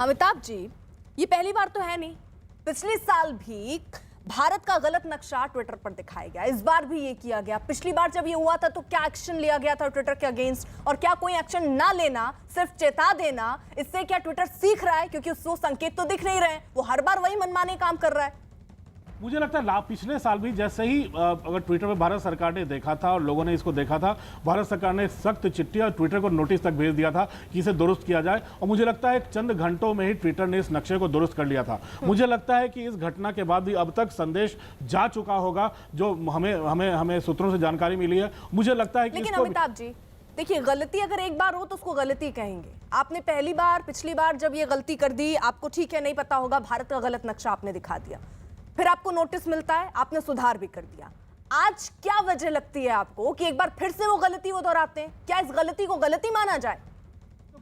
अमिताभ जी, ये पहली बार तो है नहीं। पिछले साल भी भारत का गलत नक्शा ट्विटर पर दिखाया गया, इस बार भी ये किया गया। पिछली बार जब ये हुआ था तो क्या एक्शन लिया गया था ट्विटर के अगेंस्ट, और क्या कोई एक्शन ना लेना, सिर्फ चेता देना, इससे क्या ट्विटर सीख रहा है? क्योंकि उसको संकेत तो दिख नहीं रहे हैं, वो हर बार वही मनमाने काम कर रहा है। मुझे लगता है पिछले साल भी जैसे ही अगर ट्विटर पे भारत सरकार ने देखा था और लोगों ने इसको देखा था, भारत सरकार ने सख्त चिट्ठी और ट्विटर को नोटिस तक भेज दिया था कि इसे दुरुस्त किया जाए। और मुझे लगता है चंद घंटों में ही ट्विटर ने इस नक्शे को दुरुस्त कर लिया था। मुझे लगता है कि इस घटना के बाद भी अब तक संदेश जा चुका होगा, जो हमें सूत्रों से जानकारी मिली है। मुझे लगता है कि लेकिन अमिताभ जी देखिए, गलती अगर एक बार हो तो उसको गलती कहेंगे। आपने पिछली बार जब ये गलती कर दी, आपको ठीक है नहीं पता होगा, भारत का गलत नक्शा आपने दिखा दिया, फिर आपको नोटिस मिलता है, आपने सुधार भी कर दिया। आज क्या वजह लगती है आपको कि एक बार फिर से वो गलती वो दोहराते हैं? क्या इस गलती को गलती माना जाए?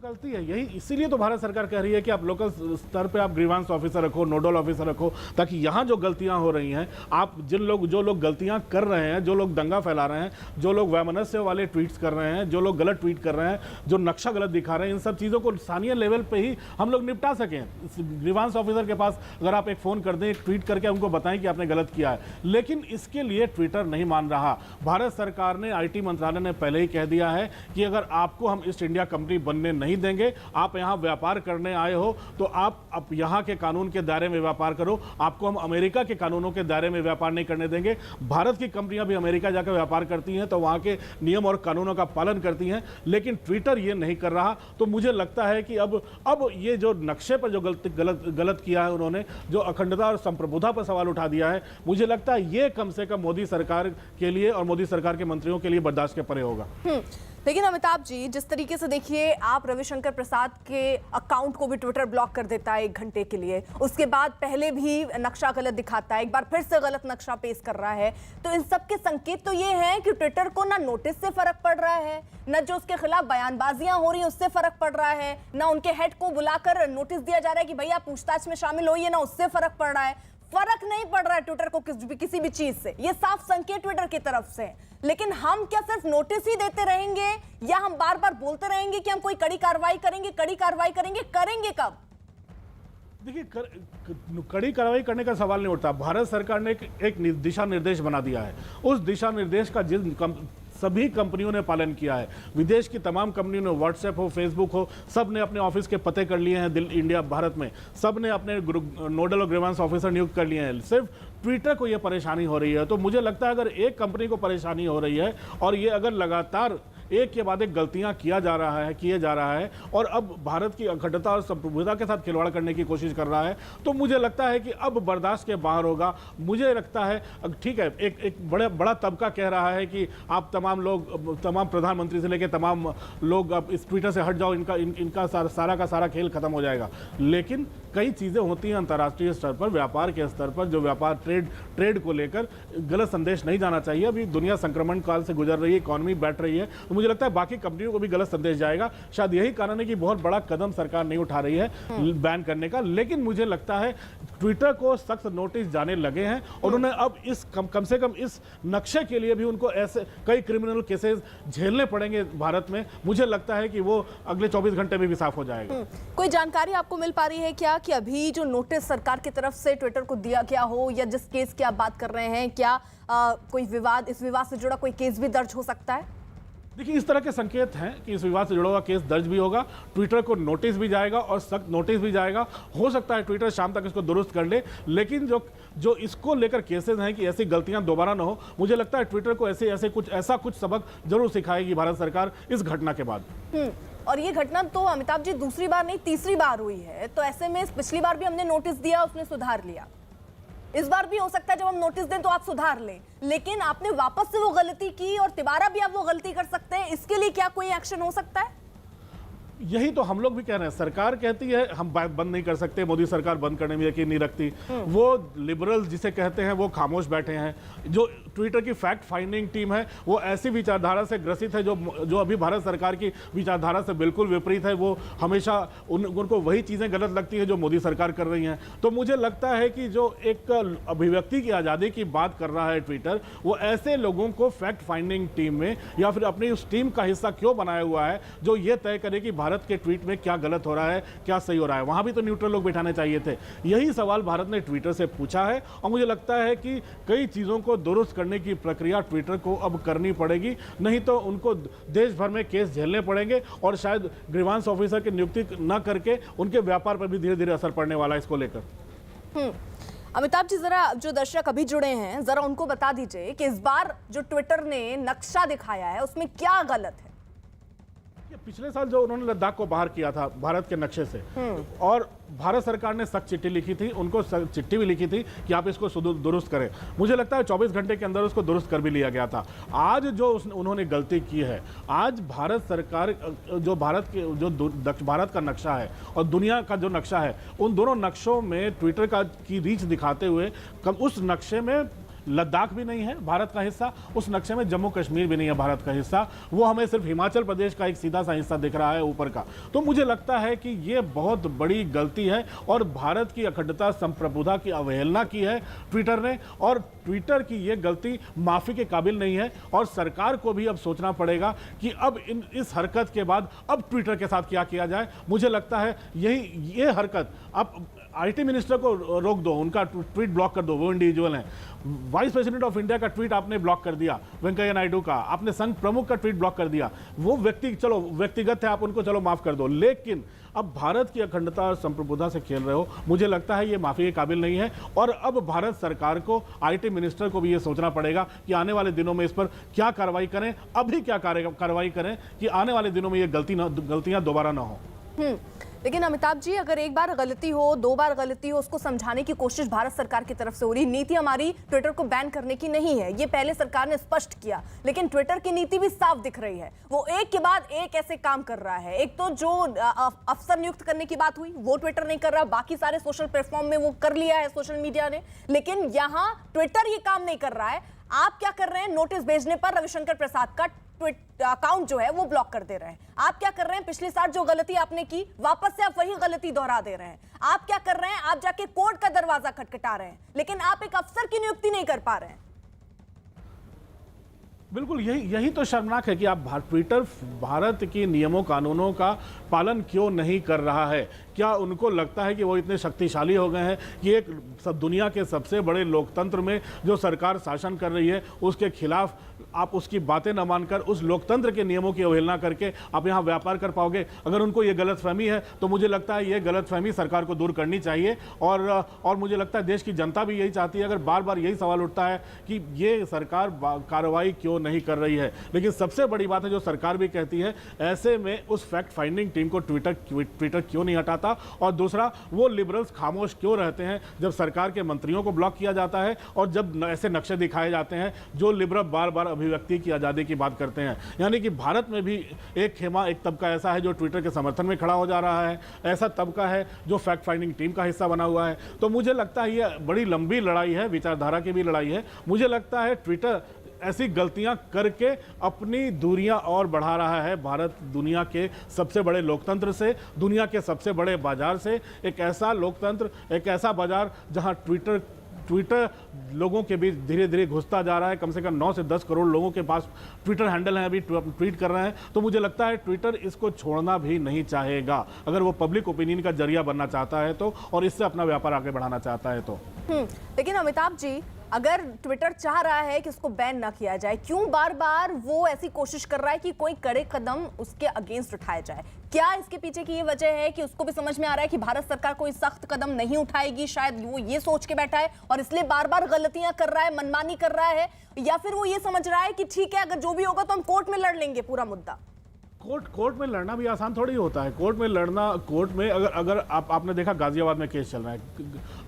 गलती है यही, इसीलिए तो भारत सरकार कह रही है कि आप लोकल स्तर पे आप ग्रीवांस ऑफिसर रखो, नोडल ऑफिसर रखो, ताकि यहाँ जो गलतियाँ हो रही हैं, आप जो लोग गलतियाँ कर रहे हैं, जो लोग दंगा फैला रहे हैं, जो लोग वैमनस्य वाले ट्वीट्स कर रहे हैं, जो लोग गलत ट्वीट कर रहे हैं, जो नक्शा गलत दिखा रहे हैं, इन सब चीज़ों को स्थानीय लेवल पे ही हम लोग निपटा सकें। ग्रीवांस ऑफिसर के पास अगर आप एक फ़ोन कर दें, एक ट्वीट करके उनको बताएं कि आपने गलत किया है, लेकिन इसके लिए ट्विटर नहीं मान रहा। भारत सरकार ने, IT मंत्रालय ने पहले ही कह दिया है कि अगर आपको हम ईस्ट इंडिया कंपनी बनने नहीं देंगे, आप यहां व्यापार करने आए हो तो आप यहां के कानून के दायरे में व्यापार करो, आपको हम अमेरिका के कानूनों के दायरे में व्यापार नहीं करने देंगे। भारत की कंपनियां भी अमेरिका जाकर व्यापार करती हैं तो वहां के नियम और कानूनों का पालन करती हैं, लेकिन ट्विटर ये नहीं कर रहा। तो मुझे लगता है कि अब ये जो नक्शे पर जो गलत किया है उन्होंने, जो अखंडता और संप्रभुता पर सवाल उठा दिया है, मुझे लगता है ये कम से कम मोदी सरकार के लिए और मोदी सरकार के मंत्रियों के लिए बर्दाश्त के परे होगा। लेकिन अमिताभ जी, जिस तरीके से देखिए, आप रविशंकर प्रसाद के अकाउंट को भी ट्विटर ब्लॉक कर देता है 1 घंटे के लिए, उसके बाद पहले भी नक्शा गलत दिखाता है, एक बार फिर से गलत नक्शा पेश कर रहा है, तो इन सब के संकेत तो ये हैं कि ट्विटर को ना नोटिस से फर्क पड़ रहा है, न जो उसके खिलाफ बयानबाजियां हो रही हैं उससे फर्क पड़ रहा है, ना उनके हेड को बुलाकर नोटिस दिया जा रहा है कि भैया पूछताछ में शामिल होइए, ना उससे फर्क पड़ रहा है। फर्क नहीं पड़ रहा है ट्विटर को किसी भी चीज से। ये साफ संकेत ट्विटर की तरफ से है। लेकिन हम क्या सिर्फ नोटिस ही देते रहेंगे, या हम बार बार बोलते रहेंगे कि हम कोई कड़ी कार्रवाई करेंगे? करेंगे कब? देखिए, कड़ी कार्रवाई करने का सवाल नहीं उठता। भारत सरकार ने एक दिशा निर्देश बना दिया है। उस दिशा निर्देश का सभी कंपनियों ने पालन किया है। विदेश की तमाम कंपनियों ने, व्हाट्सएप हो, फेसबुक हो, सब ने अपने ऑफिस के पते कर लिए हैं इंडिया भारत में। सब ने अपने नोडल और ग्रीवांस ऑफिसर नियुक्त कर लिए हैं। सिर्फ ट्विटर को यह परेशानी हो रही है। तो मुझे लगता है अगर एक कंपनी को परेशानी हो रही है और ये अगर लगातार एक के बाद एक गलतियां किए जा रहा है और अब भारत की अखंडता और संप्रभुता के साथ खिलवाड़ करने की कोशिश कर रहा है, तो मुझे लगता है कि अब बर्दाश्त के बाहर होगा। मुझे लगता है ठीक है, एक बड़ा तबका कह रहा है कि आप तमाम प्रधानमंत्री से लेकर तमाम लोग अब इस ट्विटर से हट जाओ, इनका सारा का सारा खेल खत्म हो जाएगा। लेकिन कई चीज़ें होती हैं अंतर्राष्ट्रीय स्तर पर, व्यापार के स्तर पर, जो व्यापार ट्रेड को लेकर गलत संदेश नहीं जाना चाहिए। अभी दुनिया संक्रमण काल से गुजर रही है, इकॉनमी बैठ रही है, तो मुझे लगता है बाकी कंपनियों को भी गलत संदेश जाएगा। शायद यही कारण है कि बहुत बड़ा कदम सरकार नहीं उठा रही है बैन करने का। लेकिन मुझे लगता है ट्विटर को सख्त नोटिस जाने लगे हैं और उन्हें अब इस कम से कम इस नक्शे के लिए भी उनको ऐसे कई क्रिमिनल केसेस झेलने पड़ेंगे भारत में। मुझे लगता है कि वो अगले 24 घंटे में भी साफ हो जाएगा। कोई जानकारी आपको मिल पा रही है क्या कि अभी जो नोटिस सरकार की तरफ से ट्विटर को दिया गया हो, या जिस केस की आप बात कर रहे हैं, क्या कोई इस विवाद से जुड़ा कोई केस भी दर्ज हो सकता है? देखिए, इस तरह के संकेत हैं कि इस विवाद से जुड़ा हुआ केस दर्ज भी होगा, ट्विटर को नोटिस भी जाएगा और सख्त नोटिस भी जाएगा। हो सकता है ट्विटर शाम तक इसको दुरुस्त कर ले, लेकिन जो इसको लेकर केसेस हैं कि ऐसी गलतियां दोबारा ना हो, मुझे लगता है ट्विटर को ऐसा कुछ सबक जरूर सिखाएगी भारत सरकार इस घटना के बाद। और ये घटना तो अमिताभ जी दूसरी बार नहीं, तीसरी बार हुई है। तो ऐसे में पिछली बार भी हमने नोटिस दिया, उसने सुधार लिया, इस बार भी हो सकता है जब हम नोटिस दें तो आप सुधार लें, लेकिन आपने वापस से वो गलती की और दोबारा भी आप वो गलती कर सकते हैं। इसके लिए क्या कोई एक्शन हो सकता है? यही तो हम लोग भी कह रहे हैं। सरकार कहती है हम बंद नहीं कर सकते, मोदी सरकार बंद करने में यकीन नहीं रखती। वो लिबरल जिसे कहते हैं वो खामोश बैठे हैं। जो ट्विटर की फैक्ट फाइंडिंग टीम है वो ऐसी विचारधारा से ग्रसित है जो अभी भारत सरकार की विचारधारा से बिल्कुल विपरीत है। वो हमेशा उनको वही चीज़ें गलत लगती है जो मोदी सरकार कर रही हैं। तो मुझे लगता है कि जो एक अभिव्यक्ति की आज़ादी की बात कर रहा है ट्विटर, वो ऐसे लोगों को फैक्ट फाइंडिंग टीम में या फिर अपनी उस टीम का हिस्सा क्यों बनाया हुआ है जो ये तय करे कि भारत के ट्वीट में क्या गलत हो रहा है, क्या सही हो रहा है, वहां भी तो न्यूट्रल लोग बैठाने चाहिए थे। यही सवाल भारत ने ट्विटर से पूछा है और मुझे लगता है कि कई चीज़ों को दुरुस्त करने की प्रक्रिया ट्विटर को अब करनी पड़ेगी, नहीं तो उनको देश भर में केस झेलने पड़ेंगे और शायद ग्रीवांस ऑफिसर की नियुक्ति न करके उनके व्यापार पर भी धीरे धीरे असर पड़ने वाला है इसको लेकर। अमिताभ जी, जरा जो दर्शक अभी जुड़े हैं जरा उनको बता दीजिए कि इस बार जो ट्विटर ने नक्शा दिखाया है उसमें क्या गलत है। पिछले साल जो उन्होंने लद्दाख को बाहर किया था भारत के नक्शे से, और भारत सरकार ने सख्त चिट्ठी लिखी थी, उनको चिट्ठी भी लिखी थी कि आप इसको दुरुस्त करें। मुझे लगता है 24 घंटे के अंदर उसको दुरुस्त कर भी लिया गया था। आज जो उन्होंने गलती की है, आज भारत सरकार जो भारत का नक्शा है और दुनिया का जो नक्शा है, उन दोनों नक्शों में ट्विटर की रीच दिखाते हुए उस नक्शे में लद्दाख भी नहीं है भारत का हिस्सा, उस नक्शे में जम्मू कश्मीर भी नहीं है भारत का हिस्सा, वो हमें सिर्फ हिमाचल प्रदेश का एक सीधा सा हिस्सा दिख रहा है ऊपर का। तो मुझे लगता है कि ये बहुत बड़ी गलती है और भारत की अखंडता संप्रभुता की अवहेलना की है ट्विटर ने, और ट्विटर की ये गलती माफ़ी के काबिल नहीं है। और सरकार को भी अब सोचना पड़ेगा कि अब इस हरकत के बाद अब ट्विटर के साथ क्या किया जाए। मुझे लगता है ये हरकत अब आईटी मिनिस्टर को रोक दो, उनका ट्वीट ब्लॉक कर दो, वो इंडिविजुअल हैं। वाइस प्रेसिडेंट ऑफ इंडिया का ट्वीट आपने ब्लॉक कर दिया, वेंकैया नायडू का, आपने संघ प्रमुख का ट्वीट ब्लॉक कर दिया। वो चलो व्यक्तिगत है, आप उनको चलो माफ कर दो, लेकिन अब भारत की अखंडता और संप्रभुता से खेल रहे हो, मुझे लगता है ये माफी के काबिल नहीं है। और अब भारत सरकार को, आईटी मिनिस्टर को भी ये सोचना पड़ेगा कि आने वाले दिनों में इस पर क्या कार्रवाई करें, अभी क्या कार्रवाई करें कि आने वाले दिनों में ये गलतियां दोबारा ना हो। लेकिन अमिताभ जी, अगर एक बार गलती हो, दो बार गलती हो, उसको समझाने की कोशिश भारत सरकार की तरफ से हो रही। नीति हमारी ट्विटर को बैन करने की नहीं है, ये पहले सरकार ने स्पष्ट किया, लेकिन ट्विटर की नीति भी साफ दिख रही है। वो एक के बाद एक ऐसे काम कर रहा है। एक तो जो अफसर नियुक्त करने की बात हुई वो ट्विटर नहीं कर रहा, बाकी सारे सोशल प्लेटफॉर्म में वो कर लिया है सोशल मीडिया ने, लेकिन यहाँ ट्विटर ये काम नहीं कर रहा है। आप क्या कर रहे हैं? नोटिस भेजने पर रविशंकर प्रसाद का अकाउंट जो है वो ब्लॉक कर दे रहे हैं। आप क्या कर रहे हैं? पिछले साल जो गलती आपने की वापस से आप वही गलती दोहरा दे रहे हैं। आप क्या कर रहे हैं? आप जाके कोर्ट का दरवाजा खटखटा रहे हैं, लेकिन आप एक अफसर की नियुक्ति नहीं कर पा रहे हैं। बिल्कुल यही तो शर्मनाक है कि आप ट्विटर भारत के नियमों कानूनों का पालन क्यों नहीं कर रहा है। क्या उनको लगता है कि वो इतने शक्तिशाली हो गए हैं कि एक दुनिया के सबसे बड़े लोकतंत्र में जो सरकार शासन कर रही है उसके खिलाफ आप उसकी बातें न मानकर, उस लोकतंत्र के नियमों की अवहेलना करके आप यहाँ व्यापार कर पाओगे? अगर उनको ये गलतफहमी है तो मुझे लगता है ये गलतफहमी सरकार को दूर करनी चाहिए। और मुझे लगता है देश की जनता भी यही चाहती है। अगर बार बार यही सवाल उठता है कि ये सरकार कार्रवाई क्यों नहीं कर रही है, लेकिन सबसे बड़ी बात है जो सरकार भी कहती है, ऐसे में उस फैक्ट फाइंडिंग टीम को ट्विटर क्यों नहीं हटाता, और दूसरा वो लिबरल्स खामोश क्यों रहते हैं जब सरकार के मंत्रियों को ब्लॉक किया जाता है और जब ऐसे नक्शे दिखाए जाते हैं जो लिबरल बार बार अभिव्यक्ति की आज़ादी की बात करते हैं। यानी कि भारत में भी एक तबका ऐसा है जो ट्विटर के समर्थन में खड़ा हो जा रहा है, ऐसा तबका है जो फैक्ट फाइंडिंग टीम का हिस्सा बना हुआ है। तो मुझे लगता है ये बड़ी लंबी लड़ाई है, विचारधारा की भी लड़ाई है। मुझे लगता है ट्विटर ऐसी गलतियां करके अपनी दूरियां और बढ़ा रहा है भारत दुनिया के सबसे बड़े लोकतंत्र से, दुनिया के सबसे बड़े बाजार से। एक ऐसा लोकतंत्र, एक ऐसा बाजार जहां ट्विटर लोगों के बीच धीरे धीरे घुसता जा रहा है। कम से कम 9 से 10 करोड़ लोगों के पास ट्विटर हैंडल है, अभी ट्वीट कर रहे हैं। तो मुझे लगता है ट्विटर इसको छोड़ना भी नहीं चाहेगा अगर वो पब्लिक ओपिनियन का जरिया बनना चाहता है तो, और इससे अपना व्यापार आगे बढ़ाना चाहता है तो। लेकिन अमिताभ जी, अगर ट्विटर चाह रहा है कि उसको बैन ना किया जाए, क्यों बार बार वो ऐसी कोशिश कर रहा है कि कोई कड़े कदम उसके अगेंस्ट उठाया जाए? क्या इसके पीछे की ये वजह है कि उसको भी समझ में आ रहा है कि भारत सरकार कोई सख्त कदम नहीं उठाएगी, शायद वो ये सोच के बैठा है और इसलिए बार बार गलतियां कर रहा है, मनमानी कर रहा है, या फिर वो ये समझ रहा है कि ठीक है अगर जो भी होगा तो हम कोर्ट में लड़ लेंगे पूरा मुद्दा? कोर्ट में लड़ना भी आसान थोड़ी होता है। कोर्ट में अगर आपने देखा गाजियाबाद में केस चल रहा है,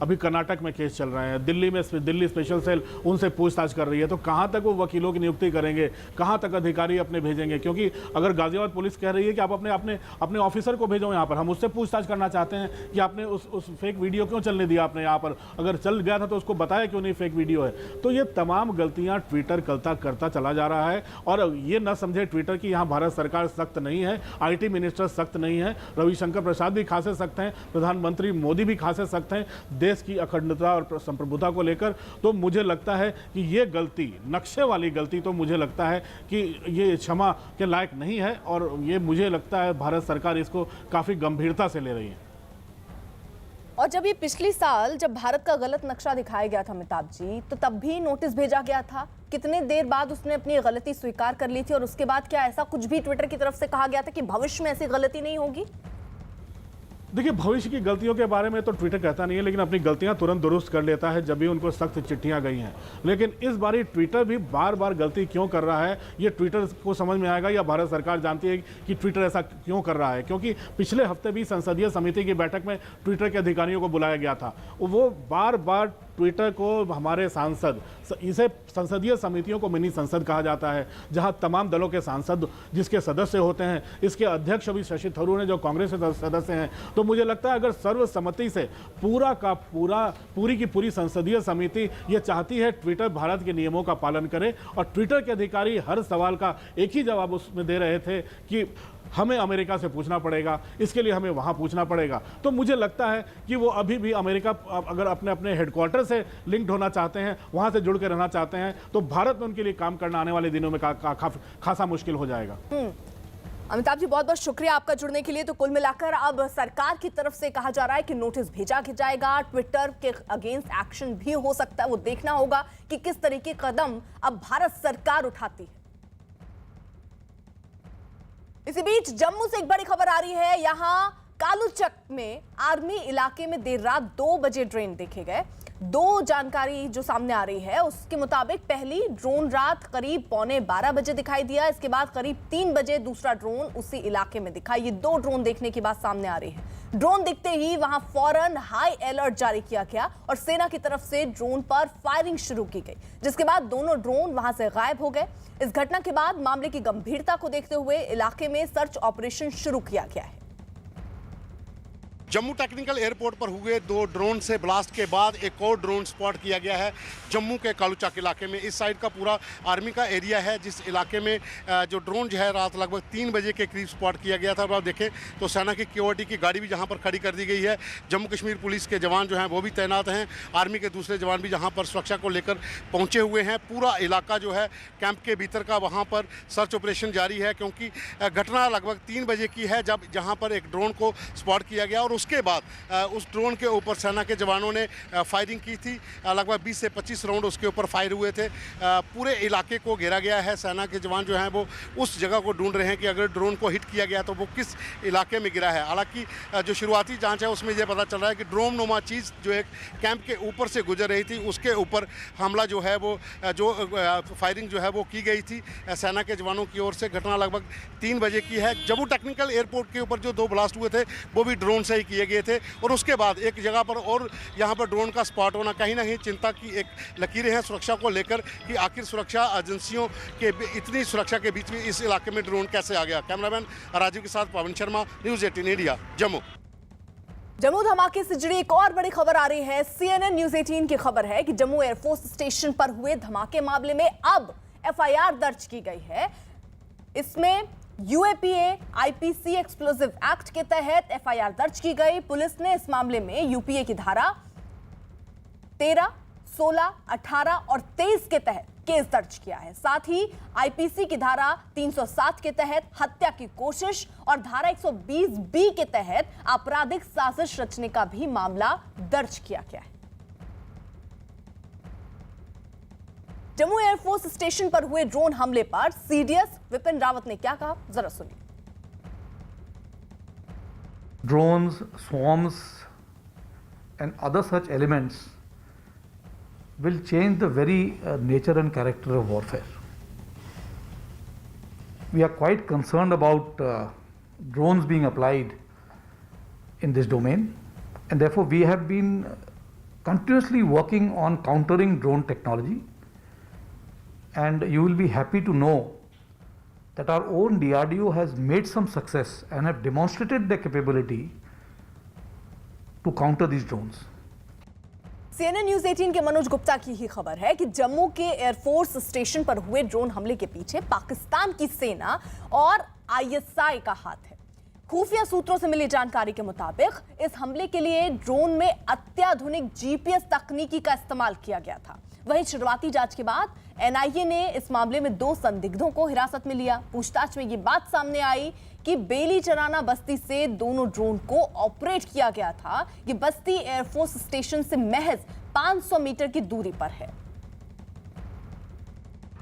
अभी कर्नाटक में केस चल रहे हैं, दिल्ली स्पेशल सेल उनसे पूछताछ कर रही है। तो कहाँ तक वो वकीलों की नियुक्ति करेंगे, कहाँ तक अधिकारी अपने भेजेंगे? क्योंकि अगर गाजियाबाद पुलिस कह रही है कि आप अपने ऑफिसर को भेजो यहाँ पर, हम उससे पूछताछ करना चाहते हैं कि आपने उस फेक वीडियो क्यों चलने दिया आपने यहाँ पर, अगर चल गया था तो उसको बताया क्यों नहीं फेक वीडियो है। तो ये तमाम गलतियाँ ट्विटर करता चला जा रहा है और ये न समझे ट्विटर की यहाँ भारत सरकार सख्त सख्त नहीं है, आईटी मिनिस्टर सख्त नहीं है, रविशंकर प्रसाद भी खासे सख्त हैं, प्रधानमंत्री मोदी भी खासे सख्त हैं देश की अखंडता और संप्रभुता को लेकर। तो मुझे लगता है कि ये गलती, नक्शे वाली गलती, तो मुझे लगता है कि ये क्षमा के लायक नहीं है और ये मुझे लगता है भारत सरकार इसको काफ़ी गंभीरता से ले रही है। और जब ये पिछली साल जब भारत का गलत नक्शा दिखाया गया था अमिताभ जी, तो तब भी नोटिस भेजा गया था। कितने देर बाद उसने अपनी गलती स्वीकार कर ली थी और उसके बाद क्या ऐसा कुछ भी ट्विटर की तरफ से कहा गया था कि भविष्य में ऐसी गलती नहीं होगी? देखिए, भविष्य की गलतियों के बारे में तो ट्विटर कहता नहीं है, लेकिन अपनी गलतियां तुरंत दुरुस्त कर लेता है जब भी उनको सख्त चिट्ठियां गई हैं। लेकिन इस बारी ट्विटर भी बार बार गलती क्यों कर रहा है, ये ट्विटर को समझ में आएगा या भारत सरकार जानती है कि ट्विटर ऐसा क्यों कर रहा है। क्योंकि पिछले हफ्ते भी संसदीय समिति की बैठक में ट्विटर के अधिकारियों को बुलाया गया था, वो बार बार ट्विटर को हमारे सांसद, इसे संसदीय समितियों को मिनी संसद कहा जाता है, जहां तमाम दलों के सांसद जिसके सदस्य होते हैं, इसके अध्यक्ष अभी शशि थरूर हैं जो कांग्रेस के सदस्य हैं। तो मुझे लगता है अगर सर्वसम्मति से पूरी की पूरी संसदीय समिति ये चाहती है ट्विटर भारत के नियमों का पालन करे, और ट्विटर के अधिकारी हर सवाल का एक ही जवाब उसमें दे रहे थे कि हमें अमेरिका से पूछना पड़ेगा, इसके लिए हमें वहां पूछना पड़ेगा। तो मुझे लगता है कि वो अभी भी अमेरिका अगर अपने अपने हेडक्वार्टर से लिंक्ड होना चाहते हैं, वहां से जुड़ के रहना चाहते हैं, तो भारत में उनके लिए काम करना आने वाले दिनों में खासा मुश्किल हो जाएगा। अमिताभ जी, बहुत बहुत शुक्रिया आपका जुड़ने के लिए। तो कुल मिलाकर अब सरकार की तरफ से कहा जा रहा है कि नोटिस भेजा जाएगा, ट्विटर के अगेंस्ट एक्शन भी हो सकता है। वो देखना होगा कि किस तरीके कदम अब भारत सरकार उठाती है। इसी बीच जम्मू से एक बड़ी खबर आ रही है। यहां कालूचक में आर्मी इलाके में देर रात 2 बजे ड्रोन देखे गए। 2 जानकारी जो सामने आ रही है उसके मुताबिक पहली ड्रोन रात करीब 11:15 बजे दिखाई दिया। इसके बाद करीब 3 बजे दूसरा ड्रोन उसी इलाके में दिखा। ये 2 ड्रोन देखने की बात सामने आ रही है। ड्रोन दिखते ही वहां फौरन हाई अलर्ट जारी किया गया और सेना की तरफ से ड्रोन पर फायरिंग शुरू की गई, जिसके बाद दोनों ड्रोन वहां से गायब हो गए। इस घटना के बाद मामले की गंभीरता को देखते हुए इलाके में सर्च ऑपरेशन शुरू किया गया है। जम्मू टेक्निकल एयरपोर्ट पर हुए 2 ड्रोन से ब्लास्ट के बाद एक और ड्रोन स्पॉट किया गया है जम्मू के कालूचक इलाके में। इस साइड का पूरा आर्मी का एरिया है, जिस इलाके में जो ड्रोन जो है रात लगभग 3 बजे के करीब स्पॉट किया गया था। अब आप देखें तो सेना की क्यूआरटी की गाड़ी भी जहां पर खड़ी कर दी गई है। जम्मू कश्मीर पुलिस के जवान जो हैं वो भी तैनात हैं, आर्मी के दूसरे जवान भी जहाँ पर सुरक्षा को लेकर पहुँचे हुए हैं। पूरा इलाका जो है कैंप के भीतर का, वहाँ पर सर्च ऑपरेशन जारी है, क्योंकि घटना लगभग 3 बजे की है जहाँ पर एक ड्रोन को स्पॉट किया गया और उसके बाद उस ड्रोन के ऊपर सेना के जवानों ने फायरिंग की थी। लगभग 20 से 25 राउंड उसके ऊपर फायर हुए थे। पूरे इलाके को घेरा गया है। सेना के जवान जो हैं वो उस जगह को ढूंढ रहे हैं कि अगर ड्रोन को हिट किया गया तो वो किस इलाके में गिरा है। हालांकि जो शुरुआती जांच है उसमें यह पता चल रहा है कि ड्रोन नुमा चीज़ जो एक कैंप के ऊपर से गुजर रही थी, उसके ऊपर हमला जो है वो जो फायरिंग जो है वो की गई थी सेना के जवानों की ओर से। घटना लगभग 3 बजे की है। जम्मू टेक्निकल एयरपोर्ट के ऊपर जो 2 ब्लास्ट हुए थे वो भी ड्रोन से ही किए गए थे। और उसके बाद एक जगह पर और यहाँ पर ड्रोन का स्पॉट होना कहीं ना कहीं चिंता की एक लकीरें हैं सुरक्षा को लेकर कि आखिर सुरक्षा एजेंसियों के इतनी सुरक्षा के बीच में इस इलाके में ड्रोन कैसे आ गया। कैमरामैन राजीव के साथ पवन शर्मा, न्यूज़ 18 इंडिया, जम्मू। जम्मू धमाके से जुड़ी एक और बड़ी खबर आ रही है। CNN न्यूज़ 18 की खबर है कि जम्मू एयरफोर्स स्टेशन पर हुए धमाके मामले में अब FIR दर्ज की गई है। इसमें UAPA IPC एक्सप्लोजिव एक्ट के तहत FIR दर्ज की गई। पुलिस ने इस मामले में UPA की धारा 13, 16, 18 और 23 के तहत केस दर्ज किया है। साथ ही IPC की धारा 307 के तहत हत्या की कोशिश और धारा 120B के तहत आपराधिक साजिश रचने का भी मामला दर्ज किया गया है। जम्मू एयरफोर्स स्टेशन पर हुए ड्रोन हमले पर CDS विपिन रावत ने क्या कहा, जरा सुनिए। Drones, swarms and other such elements will change the very nature and character of warfare. We are quite concerned about drones being applied in this domain, and therefore we have been continuously working on countering drone technology. And you will be happy to know that our own DRDO has made some success and have demonstrated their capability to counter these drones. CNN news 18 के मनोज गुप्ता की ही खबर है कि जम्मू के air force station पर हुए drone हमले के पीछे पाकिस्तान की सेना और आईएसआई का हाथ है। खुफिया सूत्रों से मिली जानकारी के मुताबिक इस हमले के लिए ड्रोन में अत्याधुनिक जीपीएस तकनीकी का इस्तेमाल किया गया था। वहीं शुरुआती जांच के बाद एनआईए ने इस मामले में 2 संदिग्धों को हिरासत में लिया। पूछताछ में ये बात सामने आई कि बेली चराना बस्ती से दोनों ड्रोन को ऑपरेट किया गया था। ये बस्ती एयरफोर्स स्टेशन से महज 500 मीटर की दूरी पर है।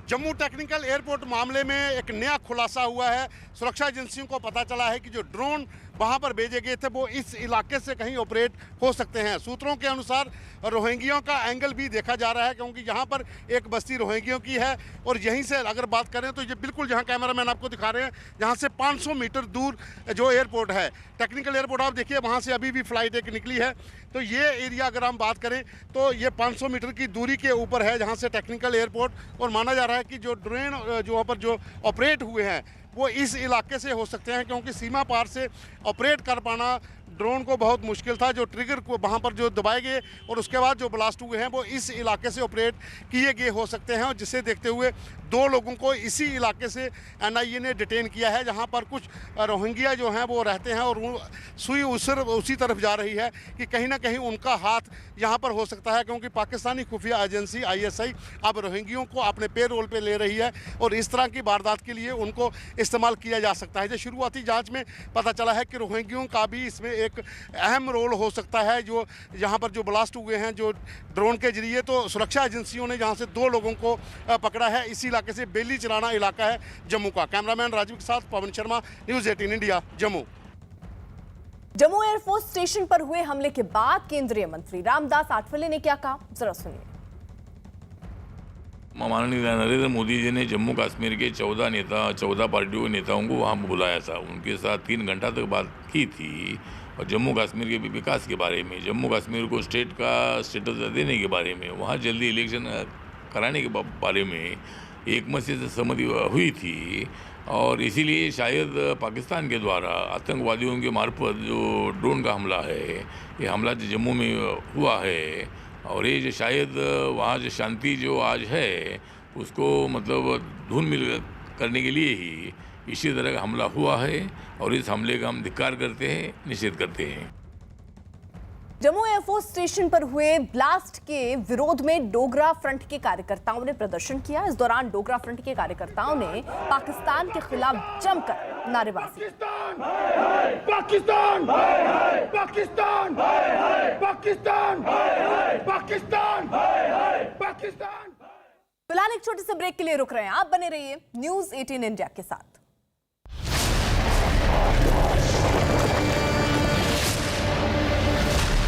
जम्मू टेक्निकल एयरपोर्ट मामले में एक नया खुलासा हुआ है। सुरक्षा एजेंसियों को पता चला है कि जो ड्रोन वहां पर भेजे गए थे वो इस इलाके से कहीं ऑपरेट हो सकते हैं। सूत्रों के अनुसार रोहिंग्याओं का एंगल भी देखा जा रहा है, क्योंकि यहाँ पर एक बस्ती रोहिंग्याओं की है और यहीं से अगर बात करें तो ये बिल्कुल जहाँ कैमरामैन आपको दिखा रहे हैं, जहाँ से 500 मीटर दूर जो एयरपोर्ट है, टेक्निकल एयरपोर्ट, आप देखिए वहाँ से अभी भी फ्लाइट एक निकली है। तो ये एरिया अगर हम बात करें तो ये 500 मीटर की दूरी के ऊपर है जहाँ से टेक्निकल एयरपोर्ट, और माना जा रहा है कि जो ड्रोन जो वहाँ पर जो ऑपरेट हुए हैं वो इस इलाके से हो सकते हैं, क्योंकि सीमा पार से ऑपरेट कर पाना ड्रोन को बहुत मुश्किल था। जो ट्रिगर को वहाँ पर जो दबाए गए और उसके बाद जो ब्लास्ट हुए हैं वो इस इलाके से ऑपरेट किए गए हो सकते हैं, और जिसे देखते हुए 2 लोगों को इसी इलाके से एनआईए ने डिटेन किया है, जहाँ पर कुछ रोहिंग्या जो हैं वो रहते हैं, और सुई उसी तरफ जा रही है कि कहीं ना कहीं उनका हाथ यहाँ पर हो सकता है, क्योंकि पाकिस्तानी खुफिया एजेंसी आईएसआई अब रोहिंग्यों को अपने पेरोल पे ले रही है और इस तरह की वारदात के लिए उनको इस्तेमाल किया जा सकता है। जो शुरुआती जांच में पता चला है कि रोहिंग्यों का भी इसमें एक अहम रोल हो सकता है, जो यहाँ पर जो ब्लास्ट हुए हैं जो ड्रोन के जरिए। तो सुरक्षा एजेंसियों ने जहाँ से 2 लोगों को पकड़ा है, इसी इलाके से बेली चराना इलाका है जम्मू का। कैमरामैन राजीव के साथ Pawan Sharma, news 18 India, Jammu. Jammu air force station पर हुए हमले के बाद केंद्रीय मंत्री रामदास आठवले ने क्या कहा, जरा सुनिए। माननीय नरेंद्र मोदी जी ने जम्मू कश्मीर के 14 पार्टियों के नेताओं को वहाँ बुलाया था, उनके साथ 3 घंटा तक बात की थी, और जम्मू कश्मीर के विकास के बारे में, जम्मू कश्मीर को स्टेट का स्टेटस देने के बारे में, वहाँ जल्दी इलेक्शन कराने के बारे में एकमत से सहमति हुई थी। और इसीलिए शायद पाकिस्तान के द्वारा आतंकवादियों के मार्फत जो ड्रोन का हमला है, ये हमला जो जम्मू में हुआ है, और ये जो शायद वहाँ जो शांति जो आज है उसको मतलब धूल मिल करने के लिए ही इसी तरह का हमला हुआ है, और इस हमले का हम धिक्कार करते हैं, निषेध करते हैं। जम्मू एयरफोर्स स्टेशन पर हुए ब्लास्ट के विरोध में डोगरा फ्रंट के कार्यकर्ताओं ने प्रदर्शन किया। इस दौरान डोगरा फ्रंट के कार्यकर्ताओं ने पाकिस्तान के खिलाफ जमकर नारेबाजी। पाकिस्तान पाकिस्तान पाकिस्तान पाकिस्तान पाकिस्तान। फिलहाल एक छोटे से ब्रेक के लिए रुक रहे हैं, आप बने रहिए न्यूज़ 18 इंडिया के साथ।